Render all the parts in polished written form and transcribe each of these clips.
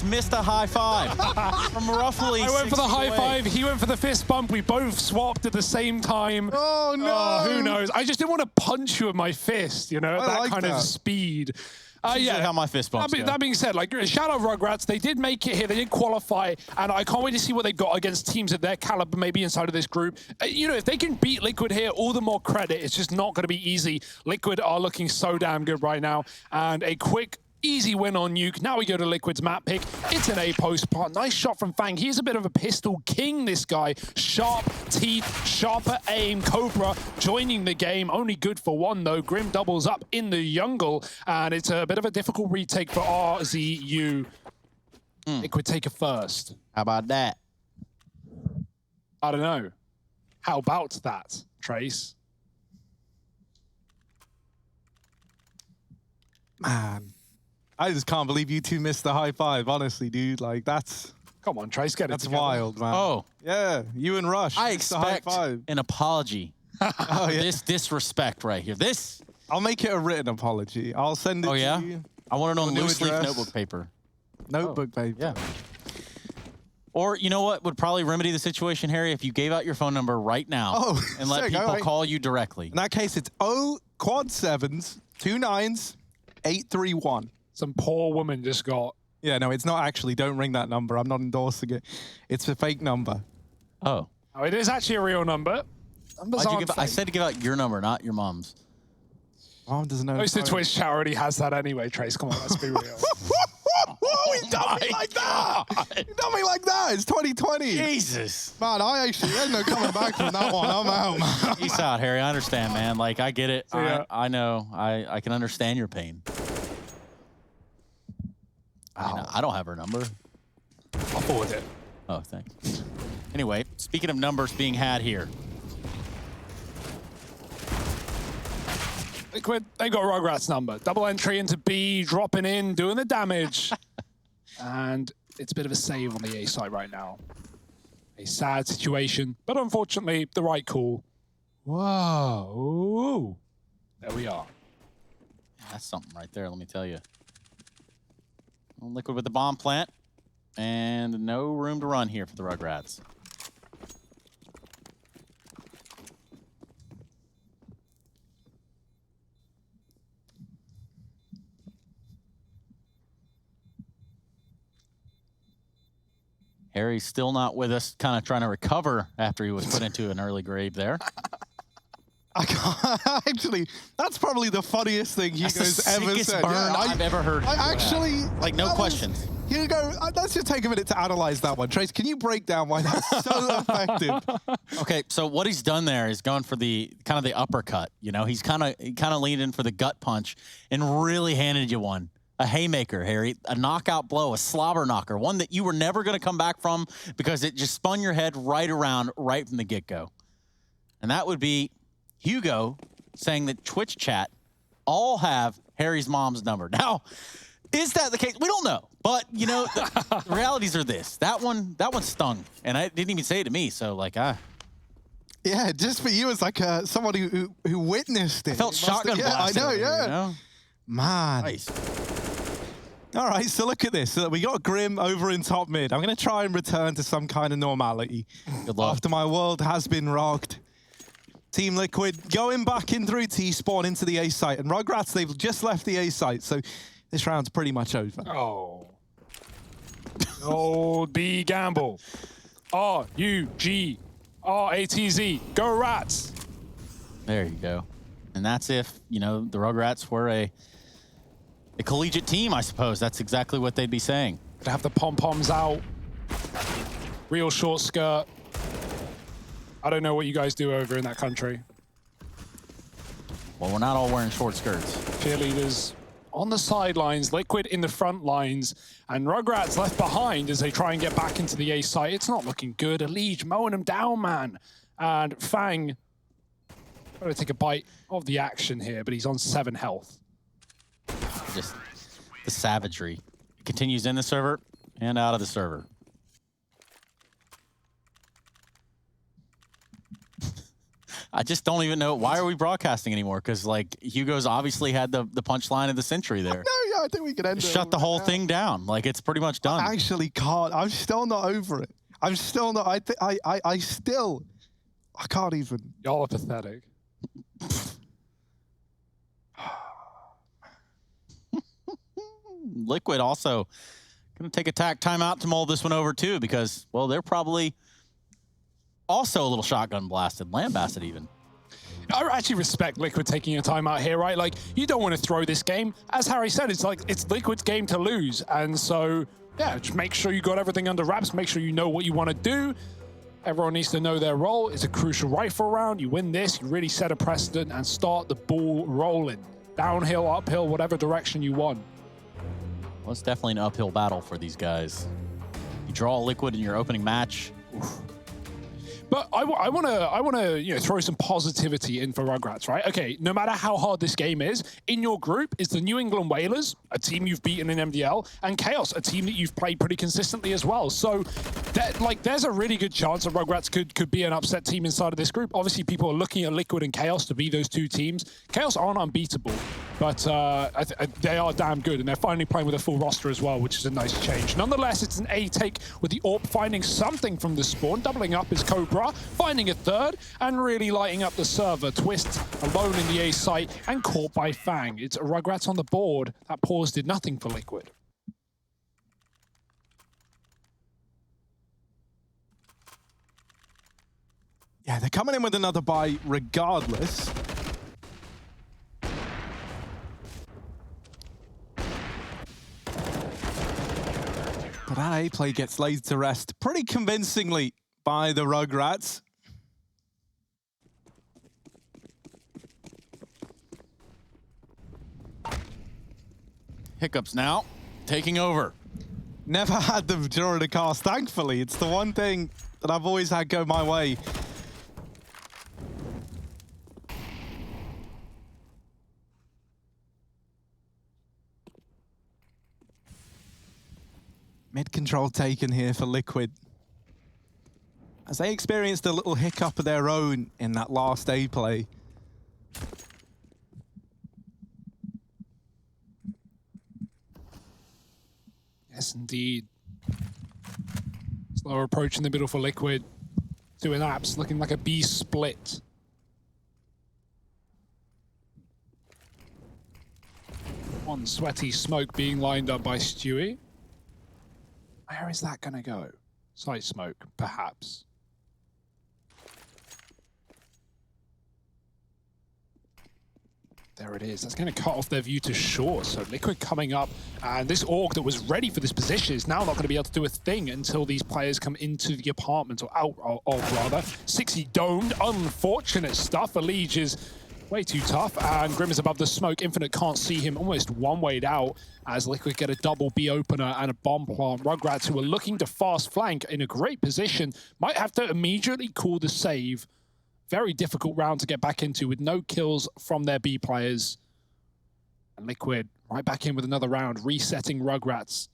Rugratz missed a high five from roughly I went for the high away. five. He went for the fist bump. We both swapped at the same time. Oh, no. Who knows? I just didn't want to punch you with my fist, you know, I that like kind that. of speed. Yeah, how my fist bumps go. That being said, like, shout out Rugratz. They did make it here. They did qualify, and I can't wait to see what they've got against teams of their caliber, maybe inside of this group. You know, if they can beat Liquid here, all the more credit. It's just not going to be easy. Liquid are looking so damn good right now, and a quick, easy win on Nuke. Now we go to Liquid's map pick. It's an A post part. Nice shot from Fang. He's a bit of a pistol king, this guy. Sharp teeth, sharper aim. Cobra joining the game. Only good for one, though. Grim doubles up in the jungle, and it's a bit of a difficult retake for RZU. Liquid take it first. How about that? I don't know. How about that, Trace? Man. I just can't believe you two missed the high five, honestly, dude. Like, that's Come on, Trace, get it together. wild, man. Oh. Yeah, you and Rush. I missed the high expect five. an apology Oh, for yeah. this disrespect right here. This. I'll make it a written apology. I'll send it Oh, yeah? to you. I want it on New loose leaf address. notebook paper. Notebook, babe. Yeah. Or, you know what would probably remedy the situation, Harry, if you gave out your phone number right now and let sick, people all right. call you directly. In that case, it's 0 quad 7s 2 9s 831. Some poor woman just got... Yeah, no, it's not actually. Don't ring that number. I'm not endorsing it. It's a fake number. Oh. Oh, it is actually a real number. Numbers Why'd you aren't give, I fake. said to give out your number, not your mom's. Mom doesn't know. Most of the Twitch chat already has that anyway, Trace. Come on, let's be real. He done me like that. He done me like that. It's 2020. Jesus. Man, there's no coming back from that one. I'm out, man. Peace out, Harry. I understand, man. Like, I get it. ya. I know. I can understand your pain. I don't have her number. I'll forward it. Oh, thanks. Anyway, speaking of numbers being had here. Liquid, they got Rugrat's number. Double entry into B, dropping in, doing the damage. And it's a bit of a save on the A side right now. A sad situation, but unfortunately, the right call. Whoa. Ooh. There we are. That's something right there, let me tell you. Liquid with the bomb plant. And no room to run here for the Rugrats. Harry's still not with us, kind of trying to recover after he was put into an early grave there. I can't, actually, that's probably the funniest thing Hugo's ever sickest said. burn Yeah, I've ever heard. I actually... Like, no that was- questions. Hugo, let's just take a minute to analyze that one. Trace, can you break down why that's so effective? Okay, so what he's done there is going for the kind of the uppercut. You know, he's kind of leaned in for the gut punch and really handed you one. A haymaker, Harry, a knockout blow, a slobber knocker, one that you were never going to come back from because it just spun your head right around right from the get-go. And that would be Hugo saying that Twitch chat all have Harry's mom's number. Now, is that the case? We don't know. But, you know, the realities are this. That one stung. And I didn't even say it to me, so like, Yeah, just for you as like someone who witnessed it. I felt It must shotgun have, blast. Yeah, I know, over here, yeah. you know? Man. Nice. All right, so look at this. We got Grim over in top mid. I'm going to try and return to some kind of normality. Good luck. After my world has been rocked. Team Liquid going back in through T-spawn into the A site. And Rugratz, they've just left the A site, so this round's pretty much over. Oh. Old B gamble. R-U-G-R-A-T-Z. Go Rats. There you go. And that's if, you know, the Rugrats were a collegiate team, I suppose. That's exactly what they'd be saying. Could have the pom-poms out. Real short skirt. I don't know what you guys do over in that country. Well, we're not all wearing short skirts. Cheerleaders on the sidelines, Liquid in the front lines, and Rugratz left behind as they try and get back into the A site. It's not looking good. Elige mowing him down, man. And Fang got to take a bite of the action here, but he's on 7 health. Just the savagery. It continues in the server and out of the server. I just don't even know. Why are we broadcasting anymore? Because, like, Hugo's obviously had the punchline of the century there. No, I think we can end it. Shut the whole thing down. Like, it's pretty much done. I actually can't. I'm still not over it. I'm still not. I can't even. Y'all are pathetic. Liquid also going to take a timeout to mull this one over too, because, well, they're probably also a little shotgun blasted, lambasted even. I actually respect Liquid taking a timeout here, right? Like, you don't want to throw this game. As Harry said, it's like, it's Liquid's game to lose. And so, yeah, just make sure you got everything under wraps. Make sure you know what you want to do. Everyone needs to know their role. It's a crucial rifle round. You win this, you really set a precedent and start the ball rolling. Downhill, uphill, whatever direction you want. Well, it's definitely an uphill battle for these guys. You draw Liquid in your opening match. Oof. But I want to throw some positivity in for Rugratz, right? Okay, no matter how hard this game is, in your group is the New England Whalers, a team you've beaten in MDL, and Chaos, a team that you've played pretty consistently as well. So, there's a really good chance that Rugratz could be an upset team inside of this group. Obviously, people are looking at Liquid and Chaos to be those two teams. Chaos aren't unbeatable, but they are damn good, and they're finally playing with a full roster as well, which is a nice change. Nonetheless, it's an A take with the AWP finding something from the spawn, doubling up his Cobra, finding a third, and really lighting up the server. Twist alone in the A site and caught by Fang. It's Rugratz on the board. That pause did nothing for Liquid. Yeah, they're coming in with another buy regardless. But that A play gets laid to rest pretty convincingly by the Rugratz. Hiccups now, taking over. Never had them during the cast, thankfully. It's the one thing that I've always had go my way. Mid control taken here for Liquid, as they experienced a little hiccup of their own in that last A play. Yes, indeed. Slower approach in the middle for Liquid. Doing apps, looking like a B split. One sweaty smoke being lined up by Stewie. Where is that going to go? Side smoke, perhaps. There it is. That's going to cut off their view to short. So Liquid coming up, and this AUG that was ready for this position is now not going to be able to do a thing until these players come into the apartment, or out of rather. 60 domed, unfortunate stuff. Eliege is way too tough, and Grim is above the smoke. Infinite can't see him, almost one-wayed out as Liquid get a double B opener and a bomb plant. Rugratz, who are looking to fast flank in a great position, might have to immediately call the save. Very difficult round to get back into with no kills from their B players. And Liquid right back in with another round, resetting Rugratz.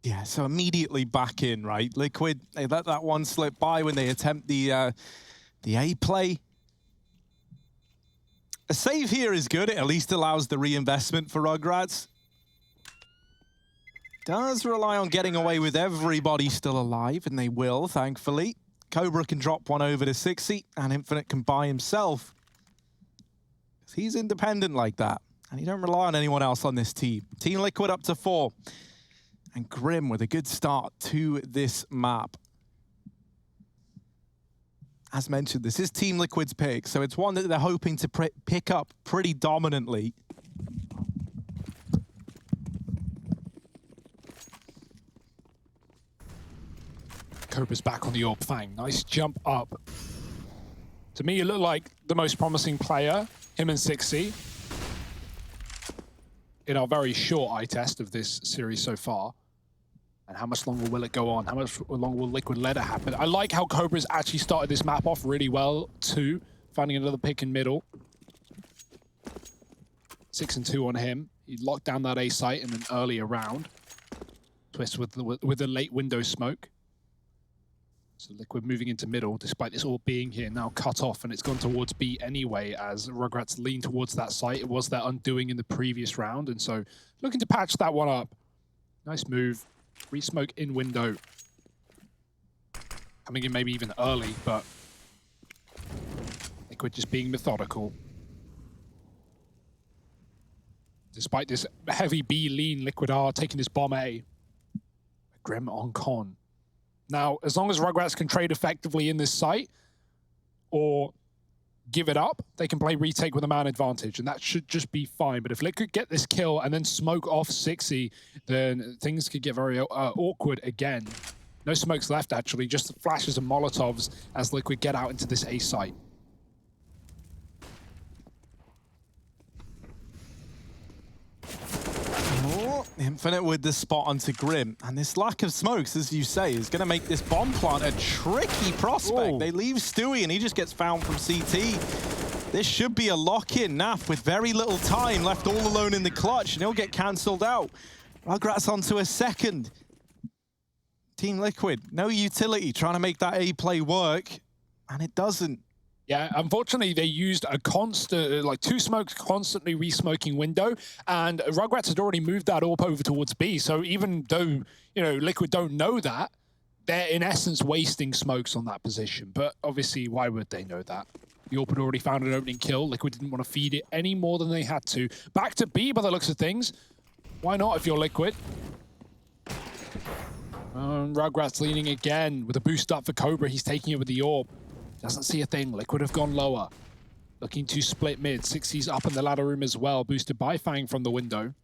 Yeah, so immediately back in, right? Liquid, they let that one slip by when they attempt the A play. A save here is good. It at least allows the reinvestment for Rugratz. Does rely on getting away with everybody still alive, and they will, thankfully. Cobra can drop one over to 60, and Infinite can buy himself. He's independent like that, and you don't rely on anyone else on this team. Team Liquid up to 4. And Grim with a good start to this map. As mentioned, this is Team Liquid's pick, so it's one that they're hoping to pick up pretty dominantly. Cobra's back on the AWP Fang. Nice jump up. To me, you look like the most promising player, him and 60. In our very short eye test of this series so far. And how much longer will it go on? How much longer will Liquid let it happen? I like how Cobra's actually started this map off really well, too. Finding another pick in middle. 6 and 2 on him. He locked down that A site in an earlier round. Twist with the late window smoke. So Liquid moving into middle, despite this all being here now cut off, and it's gone towards B anyway as Rugratz lean towards that site. It was their undoing in the previous round, and so looking to patch that one up. Nice move. Re-smoke in window. Coming in maybe even early, but Liquid just being methodical. Despite this heavy B lean, Liquid are taking this bomb A. Grim on con. Now, as long as Rugratz can trade effectively in this site or give it up, they can play retake with a man advantage, and that should just be fine. But if Liquid get this kill and then smoke off 6E, then things could get very awkward again. No smokes left, actually, just flashes and Molotovs as Liquid get out into this A site. Infinite with the spot onto Grim, and this lack of smokes, as you say, is going to make this bomb plant a tricky prospect. Ooh. They leave Stewie and he just gets found from CT. This should be a lock-in. Naf with very little time left all alone in the clutch, and he'll get cancelled out. Rugratz onto a second. Team Liquid, no utility, trying to make that A play work, and it doesn't. Yeah, unfortunately, they used a constant, like 2 smokes constantly re-smoking window, and Rugratz had already moved that AWP over towards B. So even though, you know, Liquid don't know that, they're in essence wasting smokes on that position. But obviously, why would they know that? The AWP had already found an opening kill. Liquid didn't want to feed it any more than they had to. Back to B by the looks of things. Why not if you're Liquid? Rugratz leaning again with a boost up for Cobra. He's taking it with the AWP. Doesn't see a thing. Liquid have gone lower. Looking to split mid. 6E's up in the ladder room as well. Boosted by Fang from the window.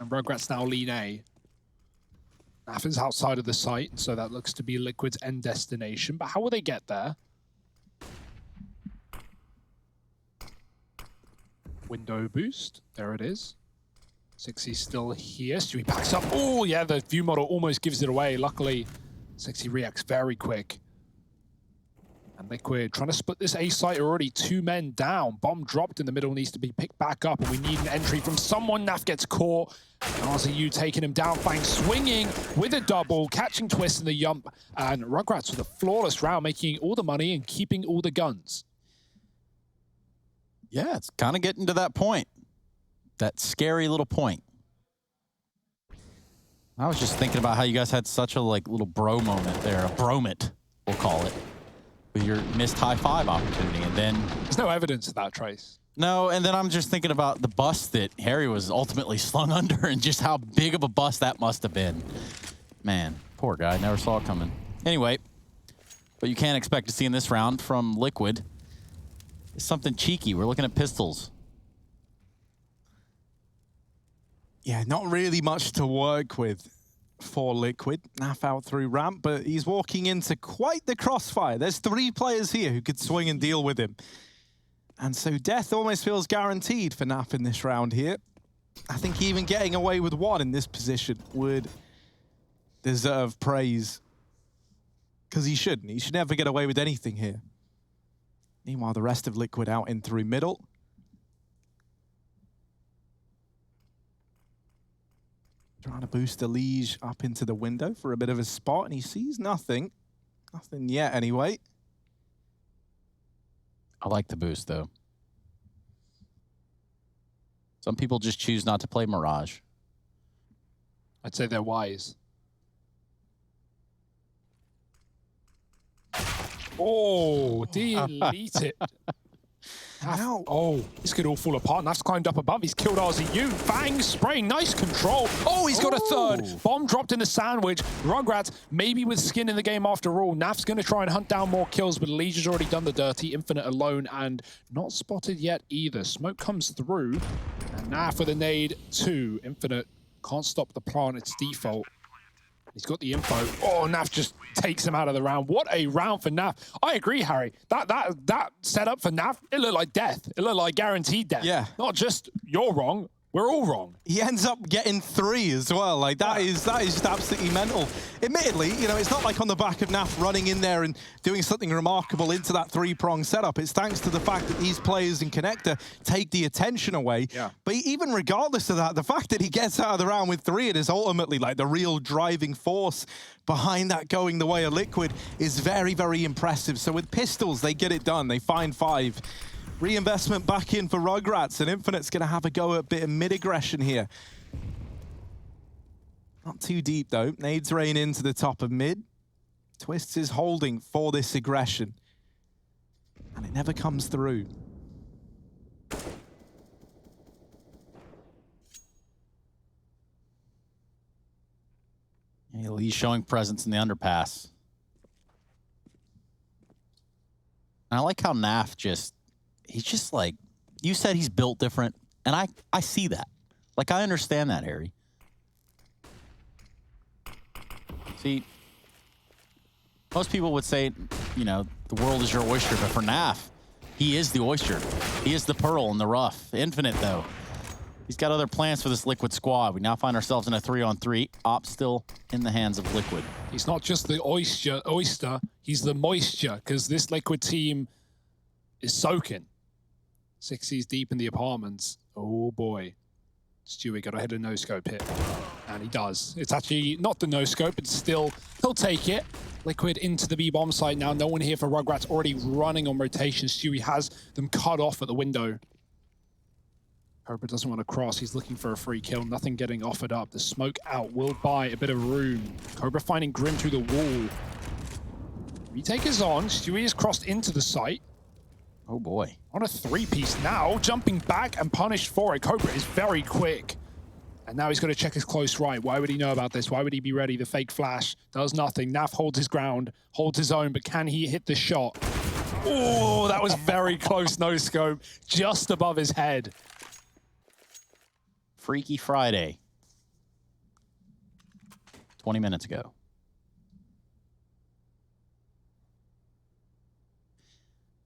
And Rugratz now lean A. Naf is outside of the site, so that looks to be Liquid's end destination. But how will they get there? Window boost. There it is. 6E still here. Stewie backs up. Oh, yeah, the view model almost gives it away. Luckily, 6E reacts very quick. And Liquid trying to split this A site, already 2 men down. Bomb dropped in the middle, needs to be picked back up, and we need an entry from someone. Naf gets caught. RZU taking him down. Fang swinging with a double, catching Twist in the yump. And Rugratz with a flawless round, making all the money and keeping all the guns. Yeah, it's kind of getting to that point. That scary little point. I was just thinking about how you guys had such a little bro moment there, a bromit, we'll call it, with your missed high five opportunity, and then There's no evidence of that, Trace. no, and then I'm just thinking about the bust that Harry was ultimately slung under, and just how big of a bust that must have been. Man, poor guy, never saw it coming. Anyway, what you can't expect to see in this round from Liquid is something cheeky. We're looking at pistols. Yeah, not really much to work with for Liquid. Naf out through ramp, but he's walking into quite the crossfire. There's 3 players here who could swing and deal with him. And so death almost feels guaranteed for Naf in this round here. I think even getting away with 1 in this position would deserve praise. Because he shouldn't. He should never get away with anything here. Meanwhile, the rest of Liquid out in through middle. Trying to boost the Liege up into the window for a bit of a spot, and he sees nothing. Nothing yet, anyway. I like the boost, though. Some people just choose not to play Mirage. I'd say they're wise. Oh, delete it. Ow. Oh, this could all fall apart. Naf's climbed up above. He's killed RZU. Fang spraying. Nice control. Oh, he's got a third. Bomb dropped in the sandwich. Rugratz maybe with skin in the game after all. Naf's going to try and hunt down more kills, but Liege has already done the dirty. Infinite alone and not spotted yet either. Smoke comes through. And Naf with a nade 2. Infinite can't stop the plant. It's default. He's got the info. Oh, Naf just takes him out of the round. What a round for Naf. I agree, Harry. That setup for Naf, it looked like death. It looked like guaranteed death. Yeah. Not just you're wrong. We're all wrong. He ends up getting 3 as well. Like, that is just absolutely mental. Admittedly, you know, it's not like on the back of Naf running in there and doing something remarkable into that 3-prong setup. It's thanks to the fact that these players in Connector take the attention away. Yeah. But even regardless of that, the fact that he gets out of the round with 3, it is ultimately like the real driving force behind that going the way of Liquid is very, very impressive. So with pistols, they get it done. They find 5. Reinvestment back in for Rugratz, and Infinite's going to have a go at a bit of mid-aggression here. Not too deep, though. Nades rain into the top of mid. Twists is holding for this aggression. And it never comes through. He's showing presence in the underpass. And I like how Naf he's just like, you said he's built different, and I see that. Like, I understand that, Harry. See, most people would say, you know, the world is your oyster, but for Naf, he is the oyster. He is the pearl in the rough. Infinite, though. He's got other plans for this Liquid squad. We now find ourselves in a 3-on-3. Op still in the hands of Liquid. He's not just the oyster, he's the moisture, because this Liquid team is soaking. 60's deep in the apartments. Oh boy. Stewie got to hit a no-scope hit. And he does. It's actually not the no-scope, but still, he'll take it. Liquid into the B-bomb site now. No one here for Rugratz, already running on rotation. Stewie has them cut off at the window. Cobra doesn't want to cross. He's looking for a free kill. Nothing getting offered up. The smoke out will buy a bit of room. Cobra finding Grim through the wall. Retake is on. Stewie is crossed into the site. Oh boy. On a 3-piece now, jumping back and punished for it. Cobra is very quick. And now he's got to check his close right. Why would he know about this? Why would he be ready? The fake flash does nothing. Naf holds his ground, holds his own, but can he hit the shot? Oh, that was very close no scope, just above his head. Freaky Friday. 20 minutes ago.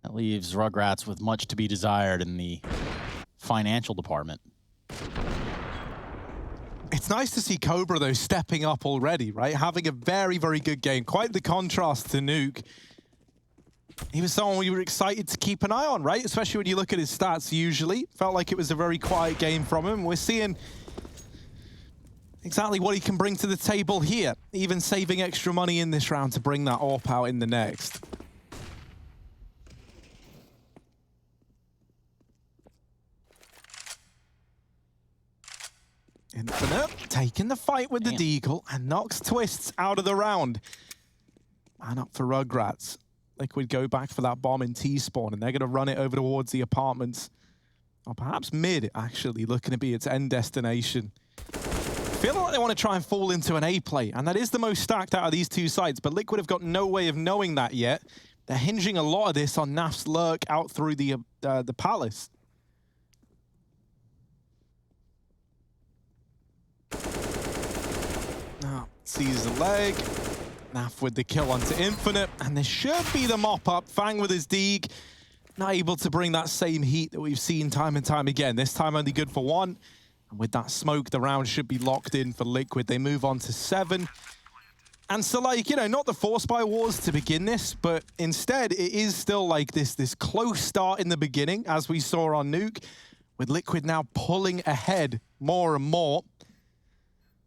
That leaves Rugratz with much to be desired in the financial department. It's nice to see Cobra, though, stepping up already, right? Having a very, very good game. Quite the contrast to Nuke. He was someone we were excited to keep an eye on, right? Especially when you look at his stats usually. Felt like it was a very quiet game from him. We're seeing exactly what he can bring to the table here. Even saving extra money in this round to bring that AWP out in the next. Infinite taking the fight with the Deagle and knocks Twists out of the round. Man up for Rugratz. Liquid go back for that bomb in T-spawn, and they're going to run it over towards the apartments. Or perhaps mid, actually, looking to be its end destination. Feel like they want to try and fall into an A play, and that is the most stacked out of these two sides, but Liquid have got no way of knowing that yet. They're hinging a lot of this on Naf's lurk out through the palace. Now, sees the leg. Naf with the kill onto Infinite, and this should be the mop-up. Fang with his Deeg, not able to bring that same heat that we've seen time and time again. This time only good for 1, and with that smoke, the round should be locked in for Liquid. They move on to 7. And so, like, you know, not the force by wars to begin this, but instead it is still like this close start in the beginning, as we saw on Nuke, with Liquid now pulling ahead more and more.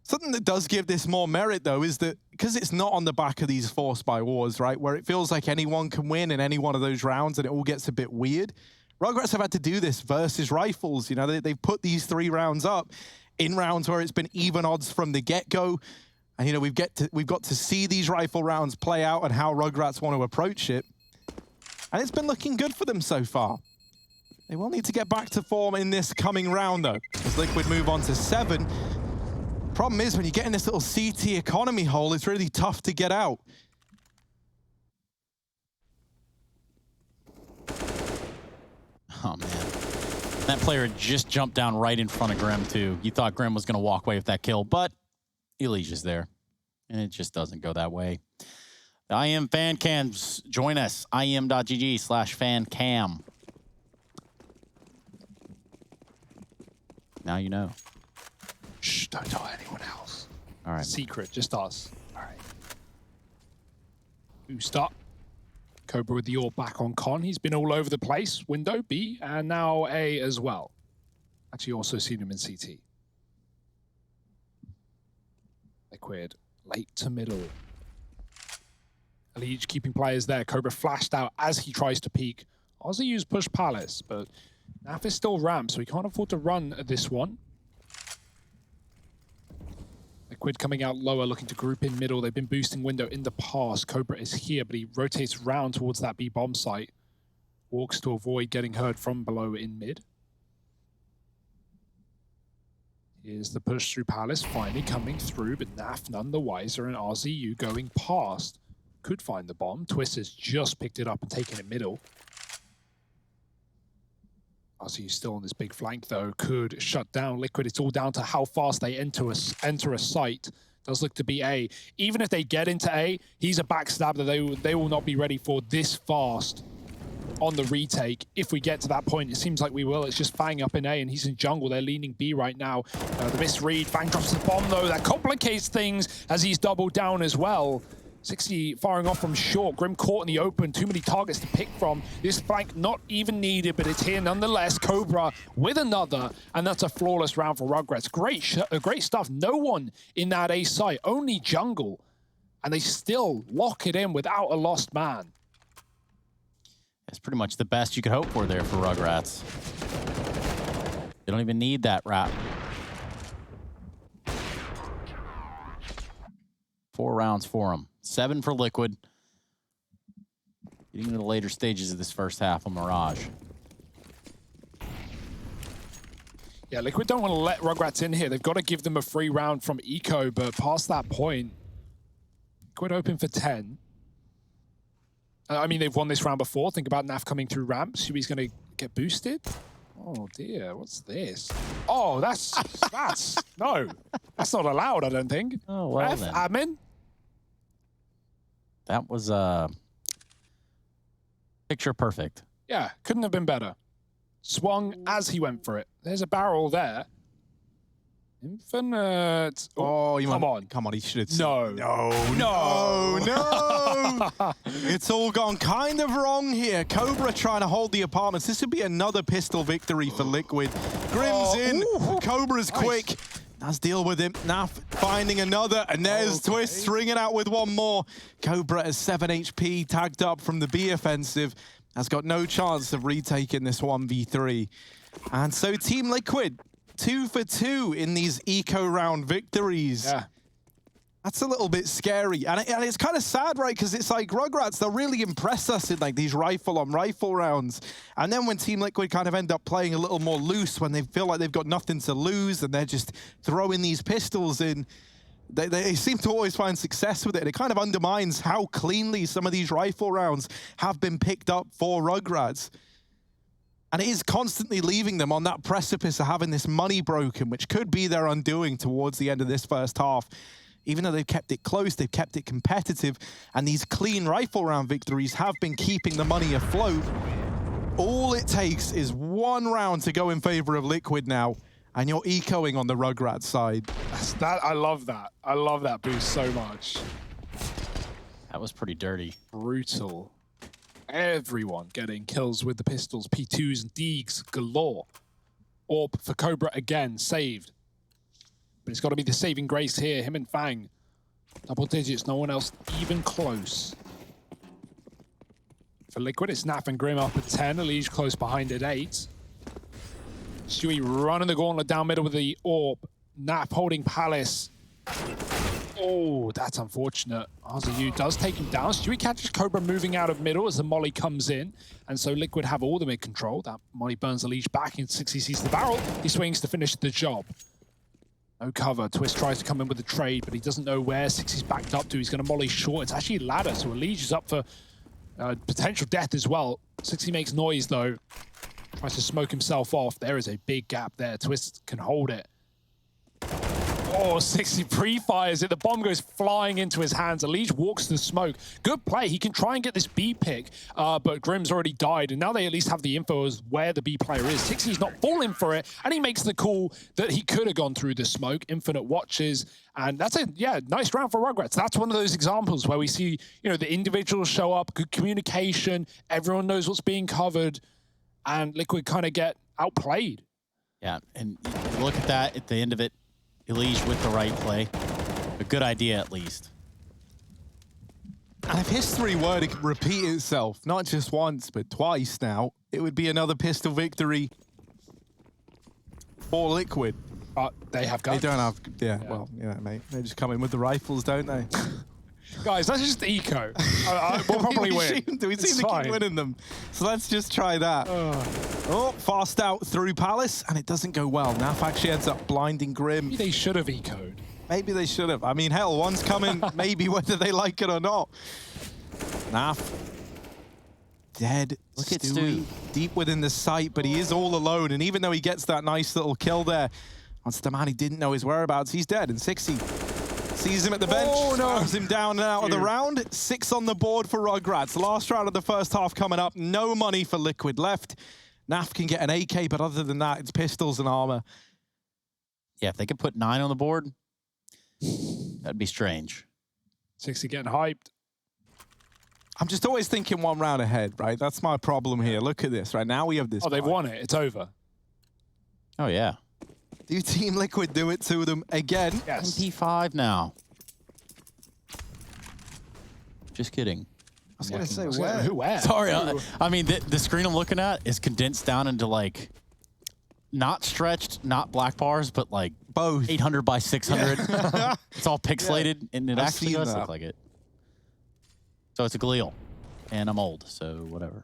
Something that does give this more merit, though, is that because it's not on the back of these force by wars, right, where it feels like anyone can win in any one of those rounds and it all gets a bit weird. Rugratz have had to do this versus Rifles. You know, they've put these 3 rounds up in rounds where it's been even odds from the get-go. And, you know, we've got to see these Rifle rounds play out and how Rugratz want to approach it. And it's been looking good for them so far. They will need to get back to form in this coming round, though, as Liquid move on to 7. Problem is, when you get in this little CT economy hole, it's really tough to get out. Oh, man. That player just jumped down right in front of Grim, too. You thought Grim was going to walk away with that kill, but Elijah's there. And it just doesn't go that way. The IEM fan cams, join us. IEM.gg/fancam. Now you know. Shh, don't tell anyone else. All right. Secret, just us. All right. Boost up. Cobra with the AWP back on Con. He's been all over the place. Window, B, and now A as well. Actually also seen him in CT. Liquid, late to middle. Elige keeping players there. Cobra flashed out as he tries to peek. Aussie used push Palace, but Naf is still ramp, so he can't afford to run this one. Liquid coming out lower, looking to group in middle. They've been boosting window in the past. Cobra is here, but he rotates round towards that B bomb site. Walks to avoid getting heard from below in mid. Here's the push through Palace, finally coming through, but Naf none the wiser, and RZU going past. Could find the bomb. Twist has just picked it up and taken it middle. RZU still on this big flank though, could shut down Liquid. It's all down to how fast they enter a site. Does look to be A. Even if they get into A, he's a backstab that they will not be ready for this fast on the retake. If we get to that point, it seems like we will. It's just Fang up in A and he's in jungle. They're leaning B right now. The misread, Fang drops the bomb though. That complicates things as he's doubled down as well. 60 firing off from short. Grim caught in the open. Too many targets to pick from. This flank not even needed, but it's here nonetheless. Cobra with another, and that's a flawless round for Rugratz. Great stuff. No one in that A site, only jungle, and they still lock it in without a lost man. It's pretty much the best you could hope for there for Rugratz. They don't even need that wrap. 4 rounds for them. 7 for Liquid. Getting into the later stages of this first half of Mirage. Yeah, Liquid don't want to let Rugratz in here. They've got to give them a free round from Eco, but past that point, Liquid open for 10. I mean, they've won this round before. Think about Naf coming through ramps. Shui's going to get boosted. Oh dear, what's this? Oh, that's no, that's not allowed. I don't think. Oh well, then. Admin. That was picture perfect. Yeah, couldn't have been better. Swung as he went for it. There's a barrel there. Infinite. Oh, you come on. Come on, he should have. No. No. It's all gone kind of wrong here. Cobra trying to hold the apartments. This would be another pistol victory for Liquid. Grim's in. Ooh. Cobra's quick. Let's deal with him. Naf finding another, and there's Twist ringing out with one more. Cobra has 7 HP, tagged up from the B offensive. Has got no chance of retaking this 1v3. And so Team Liquid, 2 for 2 in these eco round victories. Yeah. That's a little bit scary. And it's kind of sad, right? Because it's like Rugratz, they'll really impress us in like these rifle-on-rifle rounds. And then when Team Liquid kind of end up playing a little more loose, when they feel like they've got nothing to lose and they're just throwing these pistols in, they seem to always find success with it. And it kind of undermines how cleanly some of these rifle rounds have been picked up for Rugratz. And it is constantly leaving them on that precipice of having this money broken, which could be their undoing towards the end of this first half. Even though they've kept it close, they've kept it competitive, and these clean rifle round victories have been keeping the money afloat. All it takes is one round to go in favor of Liquid now, and you're ecoing on the Rugratz side. I love that. I love that boost so much. That was pretty dirty. Brutal. Everyone getting kills with the pistols. P2s and Deegs galore. AWP for Cobra again, saved. But it's got to be the saving grace here. Him and Fang. Double digits, no one else even close. For Liquid, it's Naf and Grim up at 10. Elige close behind at 8. Stewie running the gauntlet down middle with the AWP. Naf holding Palace. Oh, that's unfortunate. RZU does take him down. Stewie catches Cobra moving out of middle as the molly comes in. And so Liquid have all the mid control. That molly burns Elige back in 60 sees the barrel. He swings to finish the job. No cover. Twist tries to come in with the trade, but he doesn't know where 60's backed up to. He's going to molly short. It's actually ladder, so Elige is up for potential death as well. 60 makes noise, though. Tries to smoke himself off. There is a big gap there. Twist can hold it. Oh, 60 pre-fires it. The bomb goes flying into his hands. Elige walks to the smoke. Good play. He can try and get this B pick, but Grim's already died, and now they at least have the info as where the B player is. 60's not falling for it, and he makes the call that he could have gone through the smoke. Infinite watches, and that's it. Yeah, nice round for Rugratz. That's one of those examples where we see, you know, the individuals show up, good communication, everyone knows what's being covered, and Liquid kind of get outplayed. Yeah, and you look at that at the end of it. Elige with the right play. A good idea, at least. And if history were to repeat itself, not just once, but twice now, it would be another pistol victory for Liquid. They have guns. They don't have, yeah, well, yeah, mate. They just come in with the rifles, don't they? Guys, that's just eco. We'll probably win. We seem to keep winning them. So let's just try that. Oh, fast out through Palace, and it doesn't go well. Naf actually ends up blinding Grim. Maybe they should have ecoed. Maybe they should have. I mean, hell, one's coming, maybe whether they like it or not. Naf. Dead. Look at Stewie. Deep within the sight, but he is all alone. And even though he gets that nice little kill there, once the man he didn't know his whereabouts, he's dead. And 60 sees him at the bench, slams him down and out of the round. 6 on the board for Rugratz. Last round of the first half coming up. No money for Liquid left. Naf can get an AK, but other than that, it's pistols and armor. Yeah, if they could put 9 on the board, that'd be strange. 60 getting hyped. I'm just always thinking one round ahead, right? That's my problem here. Look at this, right? Now we have this. Oh, they've won it. It's over. Oh, yeah. Do Team Liquid do it to them again? Yes. MP5 now. Just kidding. I was going to say, where? Where? Sorry. I mean, the screen I'm looking at is condensed down into, like, not stretched, not black bars, but, like, both 800 by 600. Yeah. It's all pixelated, and it actually does look like it. So it's a Glial, and I'm old, so whatever.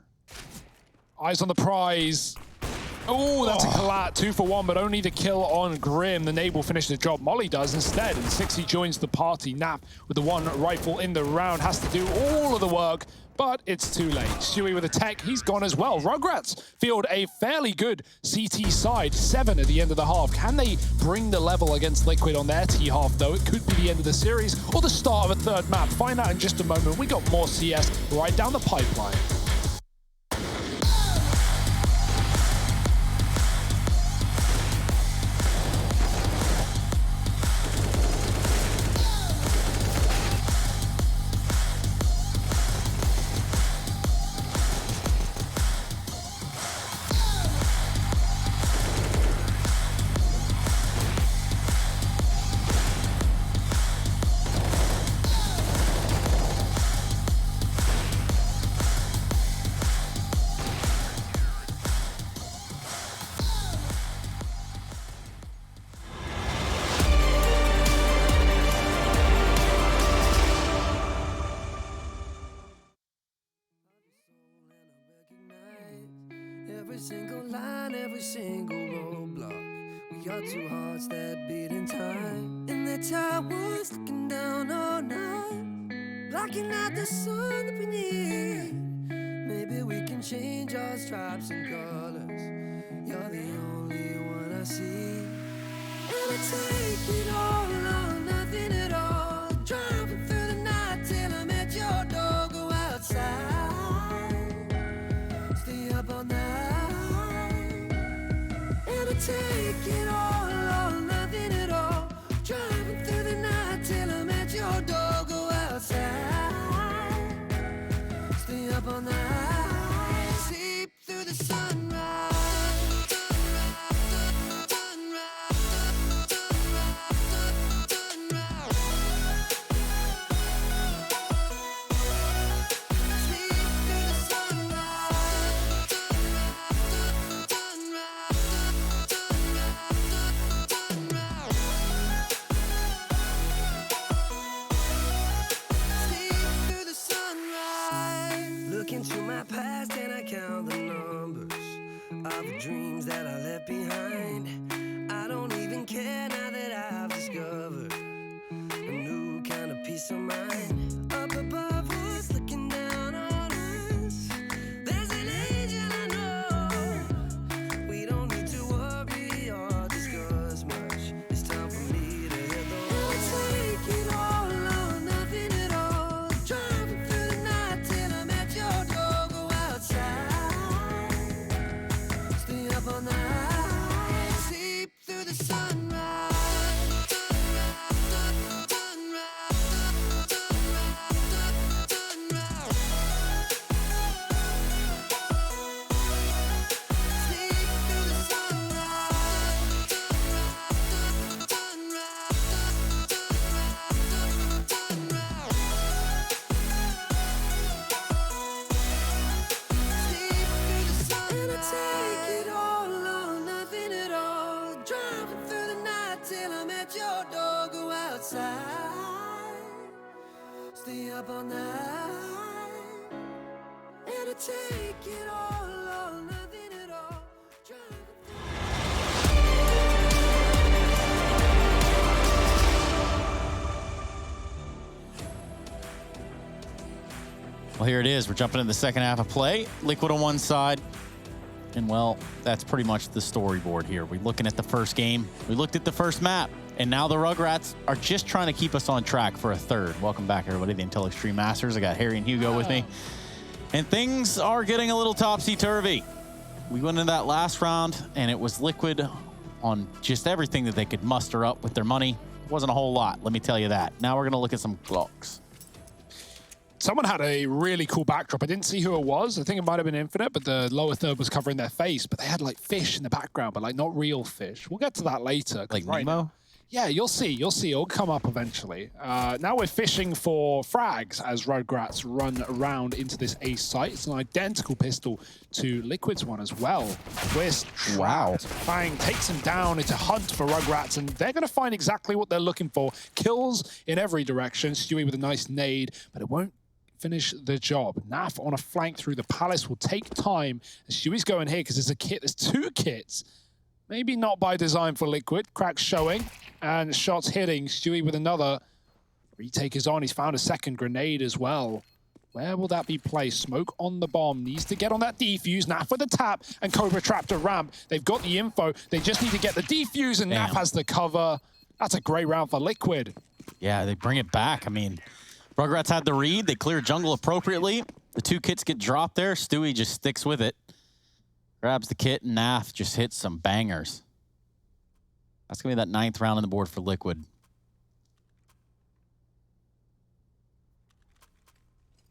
Eyes on the prize. Oh, that's a collat. 2 for 1, but only the kill on Grim. The nade will finish the job. Molly does instead, and 60 joins the party. Nap with the 1 rifle in the round has to do all of the work, but it's too late. Stewie with a tech, he's gone as well. Rugratz field a fairly good CT side. 7 at the end of the half. Can they bring the level against Liquid on their T half, though? It could be the end of the series or the start of a 3rd map. Find out in just a moment. We got more CS right down the pipeline. Every single line, every single roadblock. We got 2 hearts that beat in time. And the towers looking down all night, blocking out the sun that we need. Maybe we can change our stripes and colors. You're the only one I see. And I take it all or nothing at all. Driving through the night till I'm at your door. Go outside, stay up all night. And I take it all or nothing at all. Driving through the night till I'm at your door. Go outside, stay up all night. Sleep through the sunrise. Into my past and I count the numbers of the dreams that I left behind. I don't even care now that I've discovered a new kind of peace of mind. Up above us, looking down on us, there's an angel I know. We don't need to worry or discuss much. It's time for me to hit the gonna take it all or nothing at all. Well, here it is. We're jumping into the second half of play. Liquid on one side. And, well, that's pretty much the storyboard here. We're looking at the first game. We looked at the first map. And now the Rugrats are just trying to keep us on track for a third. Welcome back, everybody, the Intel Extreme Masters. I got Harry and Hugo with me. And things are getting a little topsy-turvy. We went into that last round, and it was Liquid on just everything that they could muster up with their money. It wasn't a whole lot, let me tell you that. Now we're going to look at some Glocks. Someone had a really cool backdrop. I didn't see who it was. I think it might have been Infinite, but the lower third was covering their face. But they had like fish in the background, but like not real fish. We'll get to that later. Like right Nemo? now, yeah, you'll see. You'll see. It'll come up eventually. Now we're fishing for frags as Rugratz run around into this ace site. It's an identical pistol to Liquid's one as well. Twist, trapped. Fang takes him down. It's a hunt for Rugratz, and they're going to find exactly what they're looking for. Kills in every direction. Stewie with a nice nade, but it won't finish the job. Naf on a flank through the palace will take time. And Stewie's going here because there's a kit. There's two kits. Maybe not by design for Liquid. Cracks showing and shots hitting. Stewie with another. Retake is on. He's found a second grenade as well. Where will that be placed? Smoke on the bomb. Needs to get on that defuse. Naf with the tap and Cobra trapped a ramp. They've got the info. They just need to get the defuse and Naf has the cover. That's a great round for Liquid. Yeah, they bring it back. I mean, Rugrats had the read. They clear jungle appropriately. The two kits get dropped there. Stewie just sticks with it. Grabs the kit, and Naf just hits some bangers. That's going to be that 9th round on the board for Liquid.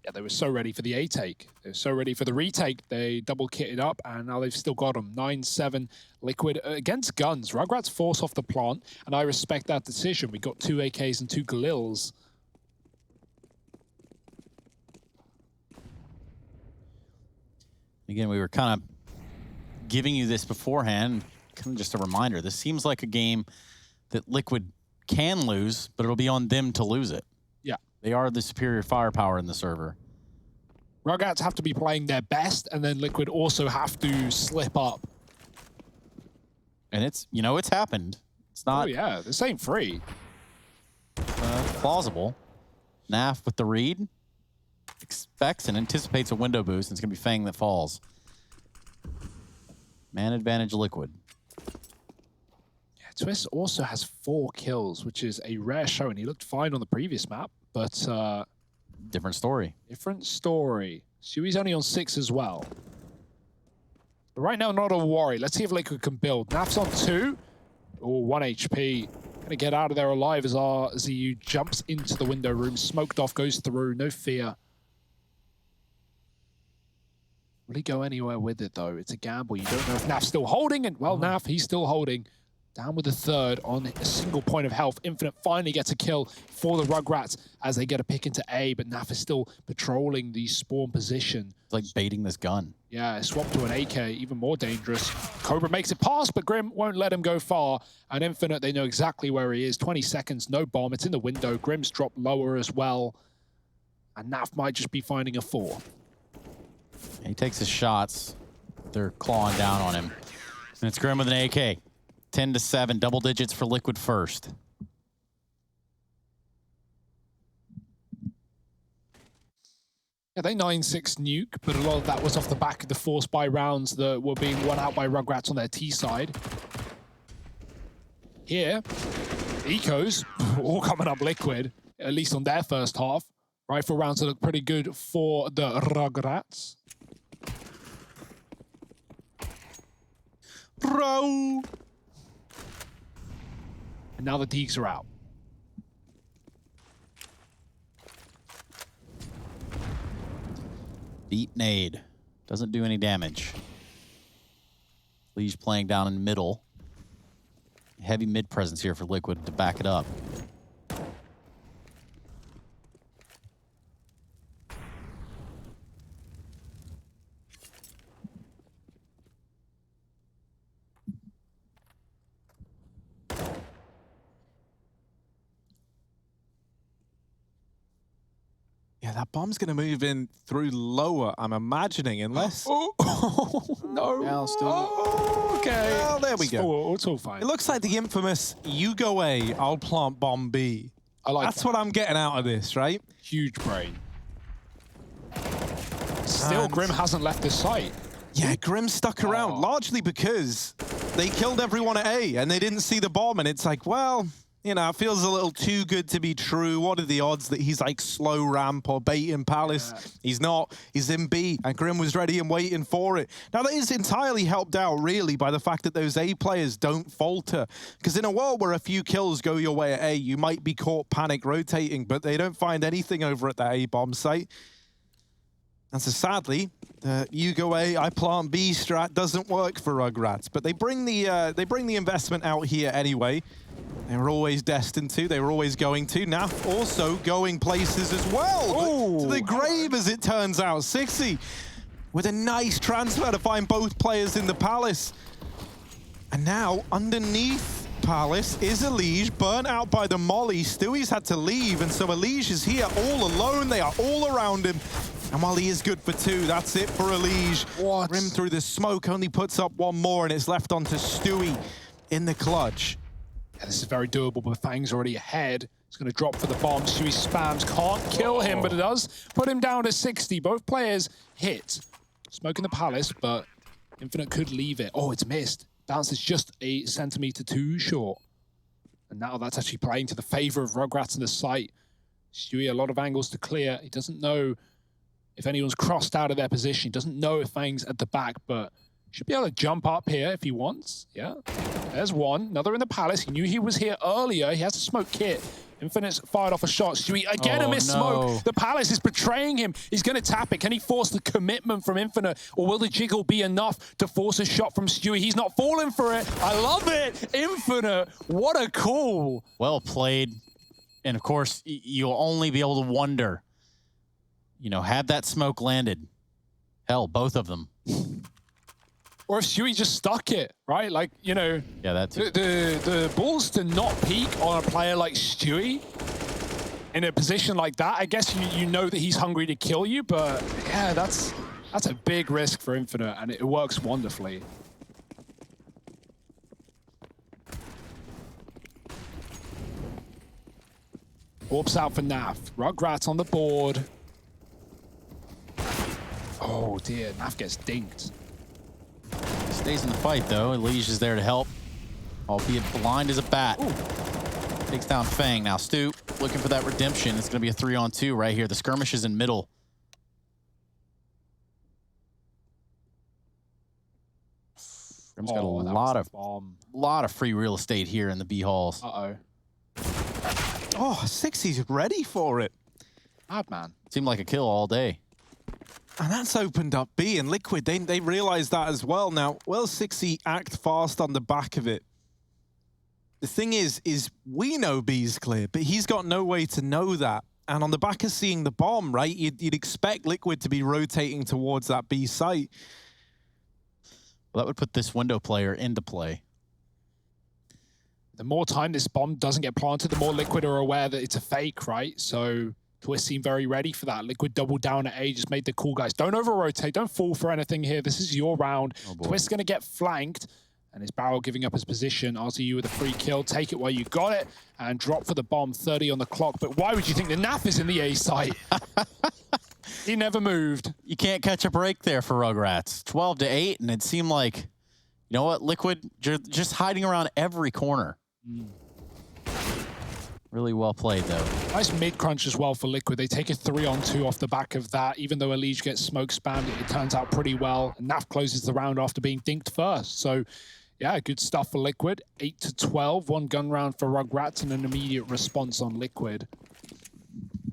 Yeah, they were so ready for the A take. They were so ready for the retake. They double kitted up, and now they've still got them. 9-7 Liquid against guns. Rugrats force off the plant, and I respect that decision. We got 2 AKs and 2 Galils. Again, we were kind of giving you this beforehand, kind of just a reminder. This seems like a game that Liquid can lose, but it'll be on them to lose it. Yeah. They are the superior firepower in the server. Rugrats have to be playing their best, and then Liquid also have to slip up. And it's, you know, it's happened. It's not Oh, yeah. This ain't free. plausible. Naf with the read. Expects and anticipates a window boost, and it's going to be Fang that falls. Man advantage Liquid. Yeah, Twist also has 4 kills, which is a rare showing. He looked fine on the previous map, but Different story. different story. Stewie's only on 6 as well. But right now, not a worry. Let's see if Liquid can build. Naf's on 2. Oh, 1 HP. Gonna get out of there alive as RZU jumps into the window room. Smoked off, goes through. No fear. Will he go anywhere with it, though? It's a gamble. You don't know if Naf's still holding. And, well, Naf, he's still holding. Down with the third on a single point of health. Infinite finally gets a kill for the Rugrats as they get a pick into A, but Naf is still patrolling the spawn position. It's like baiting this gun. Yeah, swap to an AK, even more dangerous. Cobra makes it past, but Grim won't let him go far. And Infinite, they know exactly where he is. 20 seconds, no bomb. It's in the window. Grim's dropped lower as well. And Naf might just be finding a 4. He takes his shots. They're clawing down on him. And it's Grim with an AK. 10-7, double digits for Liquid first. Yeah, they 9-6 nuke, but a lot of that was off the back of the force buy rounds that were being won out by Rugrats on their T side. Here, Ecos, all coming up Liquid, at least on their first half. Rifle rounds look pretty good for the Rugrats. Bro! And now the Deeks are out. Deep nade. Doesn't do any damage. Liege playing down in the middle. Heavy mid presence here for Liquid to back it up. Yeah, that bomb's going to move in through lower, I'm imagining, unless... Oh, no. Yeah, still. Oh, okay. Well, there we go. It's all fine. It looks like the infamous, you go A, I'll plant bomb B. I like That's that. what I'm getting out of this, right? Huge brain. Still, And- Grim hasn't left the site. Yeah, Grim stuck around, largely because they killed everyone at A and they didn't see the bomb, and it's like, well, you know, it feels a little too good to be true. What are the odds that he's like slow ramp or bait in Palace? Yeah. He's not. He's in B, and Grim was ready and waiting for it. Now, that is entirely helped out, really, by the fact that those A players don't falter. Because in a world where a few kills go your way at A, you might be caught panic rotating, but they don't find anything over at that A bomb site. And so sadly, you go A, I plant B strat doesn't work for Rugratz. But they bring the investment out here anyway. They were always destined to. They were always going to. Naf also going places as well. To the grave, as it turns out. 60 with a nice transfer to find both players in the Palace. And now, underneath Palace is Elige, burnt out by the molly. Stewie's had to leave, and so Elige is here all alone. They are all around him. And while he is good for 2, that's it for Elige. What? Rim through the smoke only puts up 1 more, and it's left onto Stewie in the clutch. Yeah, this is very doable, but Fang's already ahead. He's going to drop for the bomb. Stewie spams, can't kill him, but it does put him down to 60. Both players hit. Smoke in the Palace, but Infinite could leave it. Oh, it's missed. Bounce is just a centimeter too short. And now that's actually playing to the favor of Rugratz in the site. Stewie, a lot of angles to clear. He doesn't know if anyone's crossed out of their position. He doesn't know if Fang's at the back, but should be able to jump up here if he wants. Yeah, there's one. Another in the Palace. He knew he was here earlier. He has a smoke kit. Infinite's fired off a shot. Stewie, again, a missed smoke. The Palace is betraying him. He's going to tap it. Can he force the commitment from Infinite, or will the jiggle be enough to force a shot from Stewie? He's not falling for it. I love it. Infinite, what a call. Well played. And of course, you'll only be able to wonder, you know, had that smoke landed, hell, both of them. Or if Stewie just stuck it, right? Like, you know, Yeah, that's the balls to not peek on a player like Stewie in a position like that. I guess you know that he's hungry to kill you, but yeah, that's a big risk for Infinite, and it works wonderfully. Warps out for Naf. Rugratz on the board. Oh dear, Naf gets dinked. Stays in the fight, though. Elige is there to help, albeit blind as a bat. Ooh. Takes down Fang. Now, Stu looking for that redemption. It's going to be a 3-on-2 right here. The skirmish is in middle. Grim's got a lot of free real estate here in the B halls. Uh-oh. Oh, 60's ready for it. Madman. Seemed like a kill all day. And that's opened up B, and Liquid, they realize that as well. Now, will 60 act fast on the back of it? The thing is we know B's clear, but he's got no way to know that. And on the back of seeing the bomb, right, you'd expect Liquid to be rotating towards that B site. Well, that would put this window player into play. The more time this bomb doesn't get planted, the more Liquid are aware that it's a fake, right? So Twist seemed very ready for that. Liquid doubled down at A, just made the call, guys. Don't over-rotate, don't fall for anything here. This is your round. Twist's going to get flanked, and his barrel giving up his position. RZU with a free kill. Take it while you got it, and drop for the bomb, 30 on the clock. But why would you think the Naf is in the A site? He never moved. You can't catch a break there for Rugratz. 12-8, and it seemed like, you know what, Liquid, just hiding around every corner. Really well played, though. Nice mid-crunch as well for Liquid. They take a 3-on-2 off the back of that. Even though Elige gets smoke spammed, it turns out pretty well. And Naf closes the round after being dinked first. So, yeah, good stuff for Liquid. 8-12, 1 gun round for Rugratz, and an immediate response on Liquid.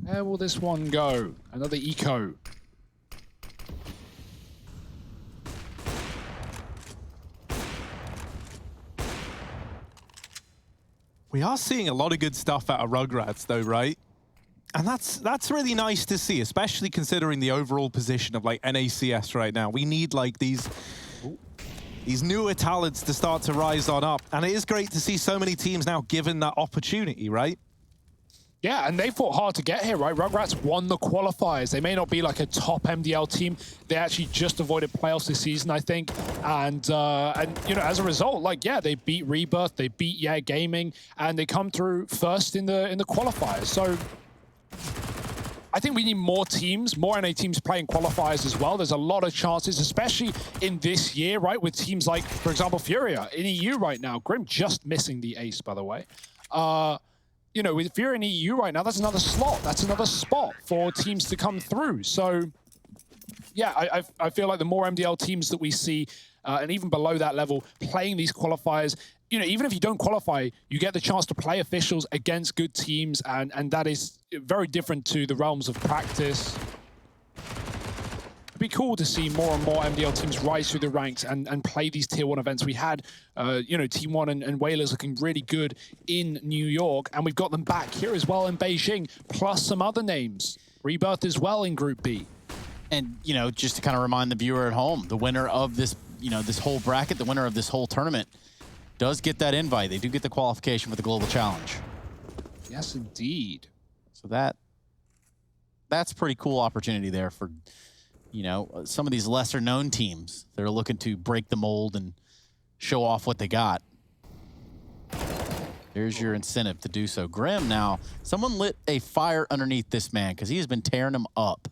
Where will this one go? Another eco. We are seeing a lot of good stuff out of Rugratz, though, right? And that's really nice to see, especially considering the overall position of like NACS right now. We need like these newer talents to start to rise on up, and it is great to see so many teams now given that opportunity, right? Yeah, and they fought hard to get here, right? Rugratz won the qualifiers. They may not be like a top MDL team. They actually just avoided playoffs this season, I think. And you know, as a result, like, yeah, they beat Rebirth, they beat Yeah Gaming, and they come through first in the qualifiers. So I think we need more teams, more NA teams playing qualifiers as well. There's a lot of chances, especially in this year, right? With teams like, for example, Furia in EU right now. Grim just missing the ace, by the way. You know, if you're in EU right now, that's another slot. That's another spot for teams to come through. So, yeah, I feel like the more MDL teams that we see, and even below that level, playing these qualifiers, you know, even if you don't qualify, you get the chance to play officials against good teams, and that is very different to the realms of practice. It'd be cool to see more and more MDL teams rise through the ranks and play these tier 1 events. We had, you know, Team 1 and Whalers looking really good in New York, and we've got them back here as well in Beijing, plus some other names. Rebirth as well in Group B. And, you know, just to kind of remind the viewer at home, the winner of this, you know, this whole bracket, the winner of this whole tournament does get that invite. They do get the qualification for the Global Challenge. Yes, indeed. So that's a pretty cool opportunity there for, you know, some of these lesser known teams that are looking to break the mold and show off what they got. There's your incentive to do so. Grim now, someone lit a fire underneath this man because he has been tearing him up.